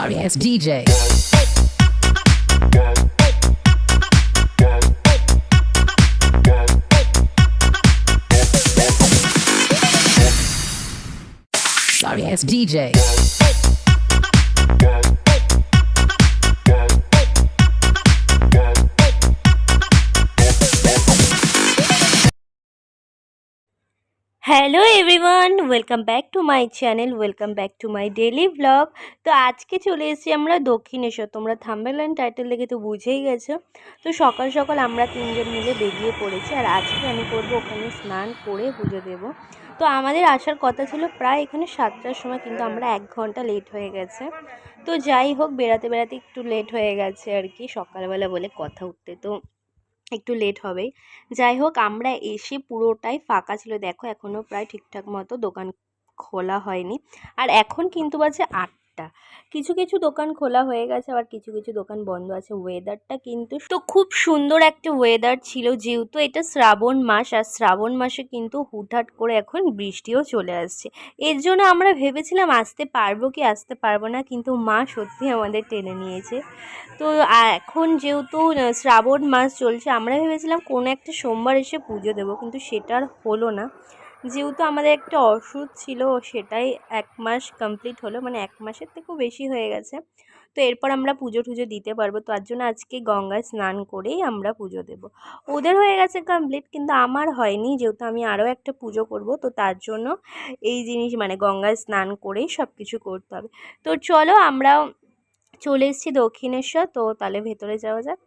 Sorry, it's DJ. Sorry, it's DJ. Hello everyone, welcome back to my channel, welcome back to my daily blog. তো আজকে চলে এসেছি আমরা দক্ষিণেশ্বর। তোমরা thumbnail and title দেখে তো বুঝেই গেছো। তো সকাল সকাল আমরা তিনজন মিলে বেরিয়ে পড়েছি, আর আজকে আমি করবো ওখানে স্নান করে পুজো দেব। তো আমাদের আসার কথা ছিল প্রায় এখানে 7টার সময়, কিন্তু আমরা 1 ঘন্টা লেট হয়ে গেছে। তো যাই হোক, বেড়াতে বেড়াতে একটু লেট হয়ে গেছে আর কি, সকালবেলা বলে কথা উঠতে তো একটু লেট হবেই। যাই হোক, আমরা এসে পুরোটাই ফাঁকা ছিল। দেখো এখনও প্রায় ঠিকঠাক মতো দোকান খোলা হয়নি। আর এখন কিন্তু বাজে 8টা। কিছু কিছু দোকান খোলা হয়ে গেছে, আবার কিছু কিছু দোকান বন্ধ আছে। ওয়েদারটা কিন্তু তো খুব সুন্দর একটা ওয়েদার ছিল, যেহেতু এটা শ্রাবণ মাস, আর শ্রাবণ মাসে কিন্তু হুটহাট করে এখন বৃষ্টিও চলে আসছে। এর জন্য আমরা ভেবেছিলাম আসতে পারবো কি আসতে পারবো না, কিন্তু মা সত্যি আমাদের টেনে নিয়েছে। তো এখন যেহেতু শ্রাবণ মাস চলছে, আমরা ভেবেছিলাম কোনো একটা সোমবার এসে পুজো দেবো, কিন্তু সেটা আর হলো না। যেহেতু আমাদের একটা ওষুধ ছিল, সেটাই 1 মাস কমপ্লিট হলো, মানে 1 মাসের থেকেও বেশি হয়ে গেছে। তো এরপর আমরা পুজো টুজো দিতে পারবো। তো তার জন্য আজকে গঙ্গায় স্নান করেই আমরা পুজো দেব। ওদের হয়ে গেছে কমপ্লিট, কিন্তু আমার হয়নি, যেহেতু আমি আরও একটা পুজো করব। তো তার জন্য এই জিনিস মানে গঙ্গায় স্নান করেই সব কিছু করতে হবে। তো চলো, আমরা চলে এসেছি দক্ষিণেশ্বর। তো তাহলে ভেতরে যাওয়া যাক।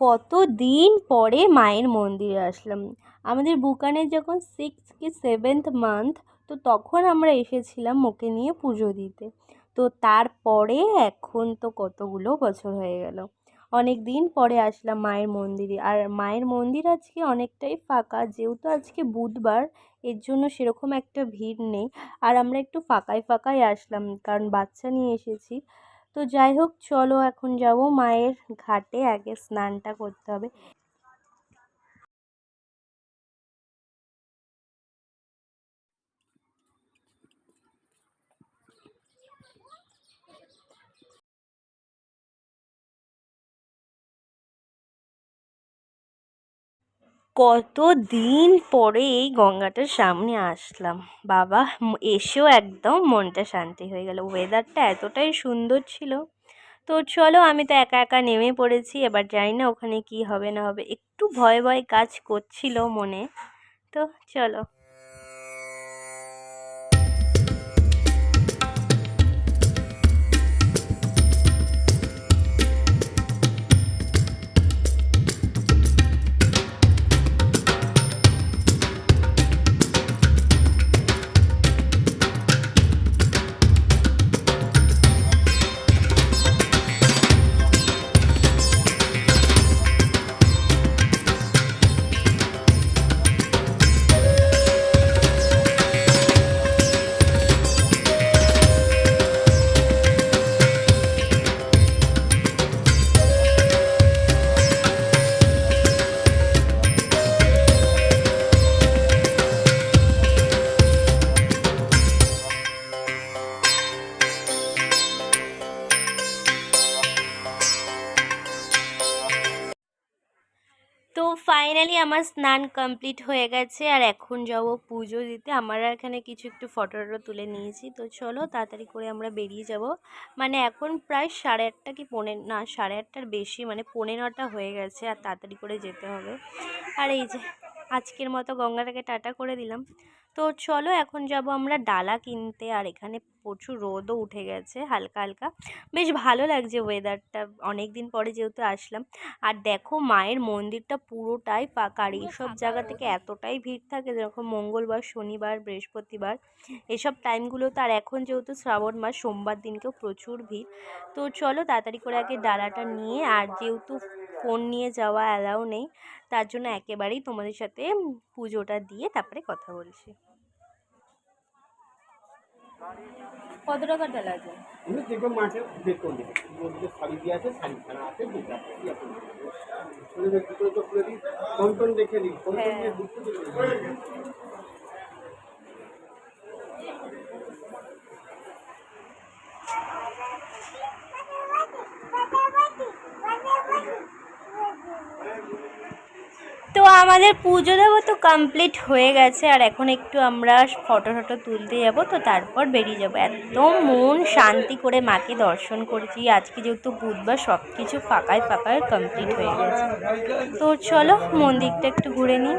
কত দিন পরে মায়ের মন্দিরে আসলাম। আমাদের বুকানের যখন 6th কি 7th মান্থ, তো তখন আমরা এসেছিলাম ওকে নিয়ে পুজো দিতে। তো তারপরে এখন তো কতগুলো বছর হয়ে গেল, অনেক দিন পরে আসলাম মায়ের মন্দিরে। আর মায়ের মন্দির আজকে অনেকটাই ফাঁকা, যেহেতু আজকে বুধবার, এর জন্য সেরকম একটা ভিড় নেই। আর আমরা একটু ফাঁকায় ফাঁকায় আসলাম, কারণ বাচ্চা নিয়ে এসেছি। তো যাই হোক, চলো এখন যাব মায়ের ঘাটে, আগে স্নানটা করতে হবে। কত দিন পরে এই গঙ্গাটার সামনে আসলাম বাবা, এসেও একদম মনটা শান্তি হয়ে গেল। ওয়েদারটা এতটাই সুন্দর ছিল। তো চলো, আমি তো একা একা নেমে পড়েছি। এবার জানি না ওখানে কি হবে না হবে, একটু ভয় ভয় কাজ করছিল মনে। তো চলো। তো ফাইনালি আমার স্নান কমপ্লিট হয়ে গেছে, আর এখন যাব পুজো দিতে। আমরা এখানে কিছু একটু ফটো টটো তুলে নিয়েছি। তো চলো তাড়াতাড়ি করে আমরা বেরিয়ে যাব। মানে এখন প্রায় 8:30 কি না 8:30টার বেশি, মানে 9:45 হয়ে গেছে, আর তাড়াতাড়ি করে যেতে হবে। আর এই যে আজকের মতো গঙ্গাটাকে টাটা করে দিলাম। তো চলো এখন যাব আমরা ডালা কিনতে। আর এখানে প্রচুর রোদও উঠে গেছে হালকা হালকা, বেশ ভালো লাগছে ওয়েদারটা, অনেক দিন পরে যেহেতু আসলাম। আর দেখো মায়ের মন্দিরটা পুরোটাই ফাঁকা, আর এইসব জায়গা থেকে এতটাই ভিড় থাকে, যেরকম মঙ্গলবার, শনিবার, বৃহস্পতিবার এসব টাইমগুলোতে। আর এখন যেহেতু শ্রাবণ মাস, সোমবার দিনকেও প্রচুর ভিড়। তো চলো তাড়াতাড়ি করে আগে ডালাটা নিয়ে, আর যেহেতু ফোন নিয়ে যাওয়া অ্যালাউ নেই, তার জন্য একেবারেই তোমাদের সাথে পুজোটা দিয়ে তারপরে কথা বলছি। কত টাকার ডালা আছে? আমি দেখবো মাঠে বের করে দেবো বলতে শাড়ি দিয়ে আছে, শাড়ি ছাড়া আছে, দুটা কি আছে খুলে দেখি তো খুলে দিই, কোন কোন দেখে দিই, কোন কোন দিয়ে ঢুকতে দিই। তো আমাদের পুজো দেবো তো কমপ্লিট হয়ে গেছে, আর এখন একটু আমরা ফটো টটো তুলতে যাব, তো তারপর বেরিয়ে যাবো। একদম মন শান্তি করে মাকে দর্শন করেছি, আজকে যেহেতু বুধবার সব কিছু ফাঁকায় ফাঁকায় কমপ্লিট হয়ে গেছে। তো চলো মন্দিরটা একটু ঘুরে নিই।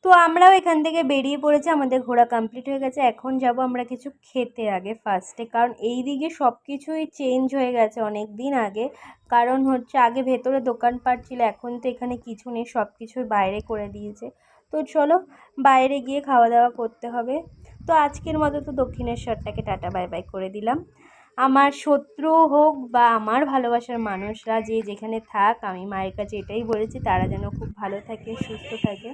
তো আমরাও এখান থেকে বেরিয়ে পড়েছি, আমাদের ঘোরা কমপ্লিট হয়ে গেছে। এখন যাব আমরা কিছু খেতে আগে ফার্স্টে, কারণ এই দিকে সব কিছুই চেঞ্জ হয়ে গেছে অনেক দিন আগে। কারণ হচ্ছে আগে ভেতরে দোকানপাট ছিল, এখন তো এখানে কিছু নেই, সব কিছুই বাইরে করে দিয়েছে। তো চলো বাইরে গিয়ে খাওয়া দাওয়া করতে হবে। তো আজকের মতো তো দক্ষিণেশ্বরটাকে টাটা বাই বাই করে দিলাম। আমার শত্রু হোক বা আমার ভালোবাসার মানুষরা যে যেখানে থাক, আমি মায়ের কাছে এটাই বলেছি, তারা যেন খুব ভালো থাকে, সুস্থ থাকে।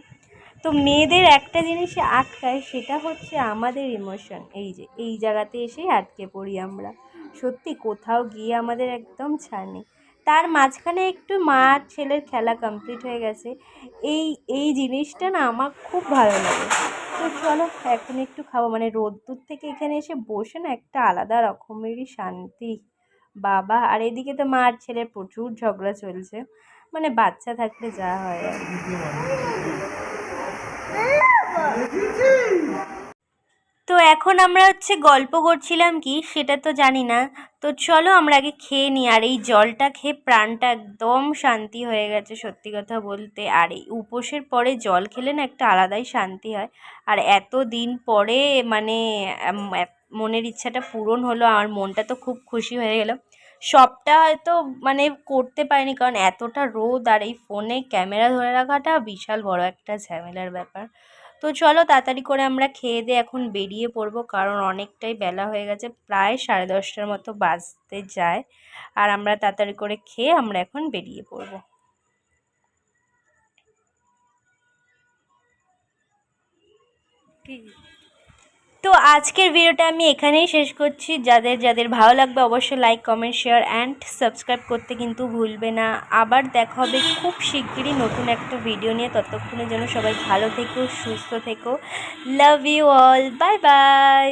তো মেয়েদের একটা জিনিসে আটকায়, সেটা হচ্ছে আমাদের ইমোশন। এই যে এই জায়গাতে এসেই আটকে পড়ি আমরা, সত্যি কোথাও গিয়ে আমাদের একদম ছাড় নেই। তার মাঝখানে একটু মা ছেলের খেলা কমপ্লিট হয়ে গেছে, এই এই জিনিসটা না আমার খুব ভালো লাগে। তো চলো এখন একটু খাবো, মানে রোদ্দুর থেকে এখানে এসে বসে না একটা আলাদা রকমেরই শান্তি বাবা। আর এদিকে তো মা আর ছেলের প্রচুর ঝগড়া চলছে, মানে বাচ্চা থাকলে যা হয় আর। তো এখন আমরা হচ্ছে গল্প করছিলাম কি সেটা তো জানি না। তো চলো আমরা আগে খেয়ে নিই, আর এই জলটা খেয়ে প্রাণটা একদম শান্তি হয়ে গেছে সত্যি কথা বলতে। আর এই উপোসের পরে জল খেলে না একটা আলাদাই শান্তি হয়। আর এত দিন পরে মানে মনের ইচ্ছাটা পূরণ হলো, আমার মনটা তো খুব খুশি হয়ে গেল। সবটা হয়তো মানে করতে পারিনি, কারণ এতটা রোদ, আর এই ফোনে ক্যামেরা ধরে রাখাটা বিশাল বড় একটা ঝামেলার ব্যাপার। তো চলো তাড়াতাড়ি করে আমরা খেয়ে দিয়ে এখন বেরিয়ে পড়বো, কারণ অনেকটাই বেলা হয়ে গেছে, প্রায় 10:30টার মতো বাজতে যায়। আর আমরা তাড়াতাড়ি করে খেয়ে আমরা এখন বেরিয়ে পড়বো। তো আজকের ভিডিওটা আমি এখানেই শেষ করছি। যাদের যাদের ভালো লাগবে অবশ্যই like, comment, share and subscribe করতে কিন্তু ভুলবে না। আবার দেখা হবে খুব শিগগিরই নতুন একটা ভিডিও নিয়ে। ততক্ষণের জন্য সবাই ভালো থেকো, সুস্থ থেকো। Love you all, bye by.